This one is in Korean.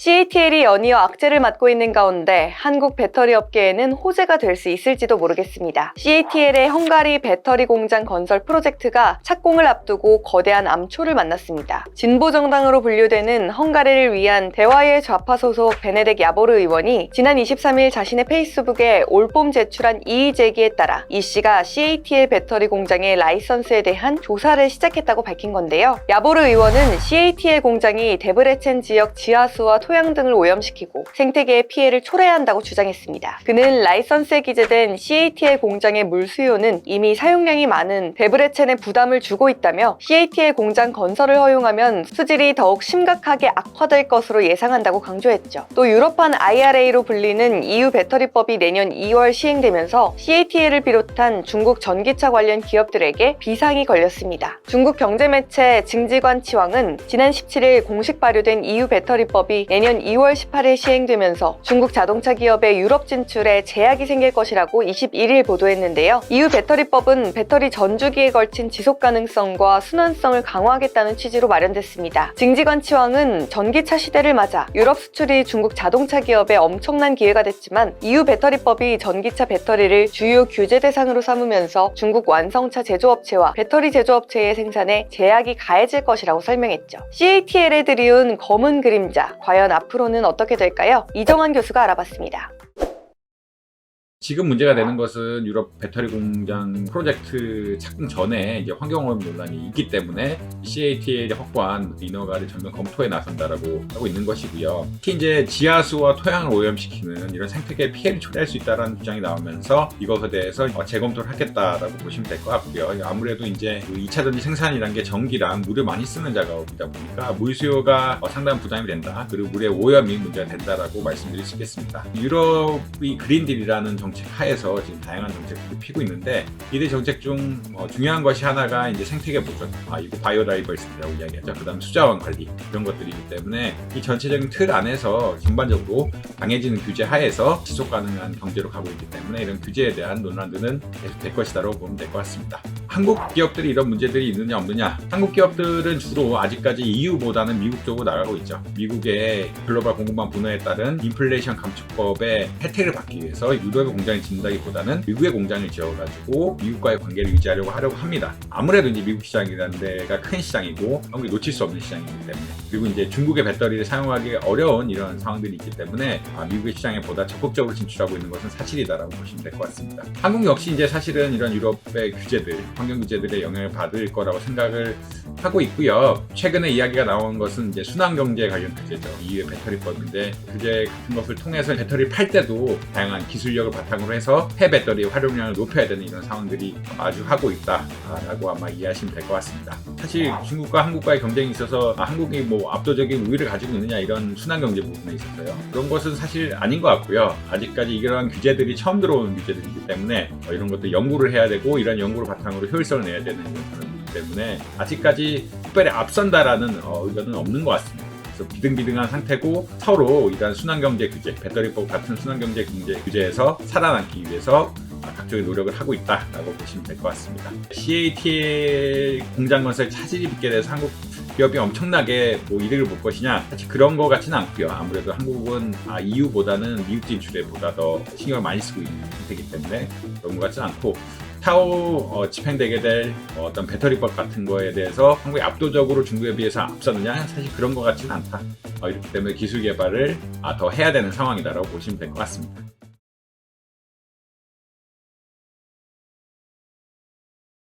CATL이 연이어 악재를 맞고 있는 가운데 한국 배터리 업계에는 호재가 될 수 있을지도 모르겠습니다. CATL의 헝가리 배터리 공장 건설 프로젝트가 착공을 앞두고 거대한 암초를 만났습니다. 진보정당으로 분류되는 헝가리를 위한 대화의 좌파 소속 베네덱 야보르 의원이 지난 23일 자신의 페이스북에 올봄 제출한 이의 제기에 따라 이 씨가 CATL 배터리 공장의 라이선스에 대한 조사를 시작했다고 밝힌 건데요. 야보르 의원은 CATL 공장이 데브레첸 지역 지하수와 토양 등을 오염시키고 생태계에 피해를 초래한다고 주장했습니다. 그는 라이선스에 기재된 CATL 공장의 물 수요는 이미 사용량이 많은 데브레첸에 부담을 주고 있다며 CATL 공장 건설을 허용하면 수질이 더욱 심각하게 악화될 것으로 예상한다고 강조했죠. 또 유럽판 IRA로 불리는 EU 배터리법이 내년 2월 시행되면서 CATL을 비롯한 중국 전기차 관련 기업들에게 비상이 걸렸습니다. 중국 경제매체 징지관치왕은 지난 17일 공식 발효된 EU 배터리법이 내년 2월 18일 시행되면서 중국 자동차 기업의 유럽 진출에 제약이 생길 것이라고 21일 보도했는데요. EU 배터리법은 배터리 전주기에 걸친 지속 가능성과 순환성을 강화하겠다는 취지로 마련됐습니다. 징지관치왕은 전기차 시대를 맞아 유럽 수출이 중국 자동차 기업에 엄청난 기회가 됐지만 EU 배터리법이 전기차 배터리를 주요 규제 대상으로 삼으면서 중국 완성차 제조업체와 배터리 제조업체의 생산에 제약이 가해질 것이라고 설명했죠. CATL에 들이운 검은 그림자, 과연 앞으로는 어떻게 될까요? 이정환 교수가 알아봤습니다. 지금 문제가 되는 것은 유럽 배터리 공장 프로젝트 착공 전에 이제 환경오염 논란이 있기 때문에 CATL이 확보한 인허가를 전면 검토에 나선다라고 하고 있는 것이고요. 특히 이제 지하수와 토양을 오염시키는 이런 생태계 피해를 초래할 수 있다는 주장이 나오면서 이것에 대해서 재검토를 하겠다라고 보시면 될 것 같고요. 아무래도 이제 2차 전지 생산이라는 게 전기랑 물을 많이 쓰는 작업이다 보니까 물 수요가 상당한 부담이 된다. 그리고 물의 오염이 문제가 된다라고 말씀드릴 수 있겠습니다. 유럽이 그린딜이라는 정책 하에서 지금 다양한 정책들을 피고 있는데 이들 정책 중 중요한 것이 하나가 이제 생태계 보존, 이거 바이오다이버시티라고 이야기하죠. 그다음 수자원 관리 이런 것들이기 때문에 이 전체적인 틀 안에서 전반적으로 강해지는 규제 하에서 지속 가능한 경제로 가고 있기 때문에 이런 규제에 대한 논란들은 계속 될 것이다라고 보면 될 것 같습니다. 한국 기업들이 이런 문제들이 있느냐 없느냐? 한국 기업들은 주로 아직까지 EU보다는 미국 쪽으로 나가고 있죠. 미국의 글로벌 공급망 분화에 따른 인플레이션 감축법의 혜택을 받기 위해서 유럽의 공장을 짓는다기보다는 미국의 공장을 지어가지고 미국과의 관계를 유지하려고 합니다. 아무래도 이제 미국 시장이라는 데가 큰 시장이고 한국이 놓칠 수 없는 시장이기 때문에, 그리고 이제 중국의 배터리를 사용하기 어려운 이런 상황들이 있기 때문에 미국의 시장에 보다 적극적으로 진출하고 있는 것은 사실이다라고 보시면 될 것 같습니다. 한국 역시 이제 사실은 이런 유럽의 규제들, 환경 규제들의 영향을 받을 거라고 생각을 하고 있고요. 최근에 이야기가 나온 것은 이제 순환경제 관련 규제죠. EU의 배터리법인데 규제 같은 것을 통해서 배터리를 팔 때도 다양한 기술력을 바탕으로 해서 폐배터리 활용량을 높여야 되는 이런 상황들이 마주하고 있다라고 아마 이해하시면 될 것 같습니다. 사실 중국과 한국과의 경쟁이 있어서 한국이 압도적인 우위를 가지고 있느냐 이런 순환경제 부분에 있어서요. 그런 것은 사실 아닌 것 같고요. 아직까지 이러한 규제들이 처음 들어오는 규제들이기 때문에 이런 것들 연구를 해야 되고 이런 연구를 바탕으로 효율성을 내야 되는 이런 부분이기 때문에 아직까지 특별히 앞선다라는 의견은 없는 것 같습니다. 비등비등한 상태고 서로 이러한 순환경제 규제, 배터리법 같은 순환경제 규제에서 살아남기 위해서 각종의 노력을 하고 있다라고 보시면 될 것 같습니다. CATL 공장 건설 차질이 빚게 돼서 한국 기업이 엄청나게 이득을 볼 것이냐? 사실 그런 것 같지는 않고요. 아무래도 한국은 EU보다는 미국 진출에 보다 더 신경을 많이 쓰고 있는 상태이기 때문에 그런 것 같지는 않고, 차후 집행되게 될 어떤 배터리법 같은 거에 대해서 한국이 압도적으로 중국에 비해서 앞서느냐? 사실 그런 것 같지는 않다. 이렇기 때문에 기술 개발을 더 해야 되는 상황이다라고 보시면 될 것 같습니다.